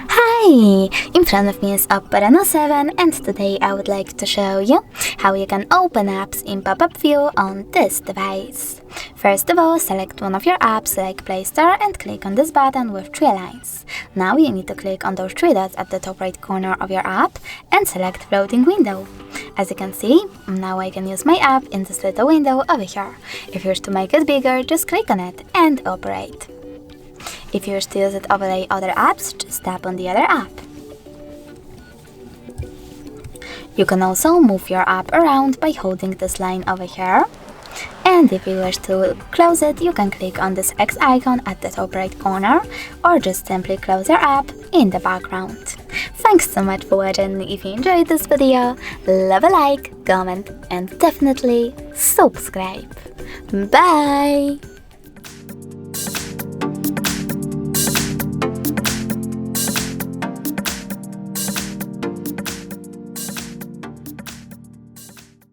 Hi! In front of me is Oppo Reno 7 and today I would like to show you how you can open apps in pop-up view on this device. First of all, select one of your apps like Play Store and click on this button with 3 lines. Now you need to click on those 3 dots at the top right corner of your app and select Floating Window. As you can see, now I can use my app in this little window over here. If you wish to make it bigger, just click on it and operate. If you wish to use it to overlay other apps, just tap on the other app. You can also move your app around by holding this line over here. And if you wish to close it, you can click on this X icon at the top right corner or just simply close your app in the background. Thanks so much for watching. If you enjoyed this video, leave a like, comment and definitely subscribe. Bye!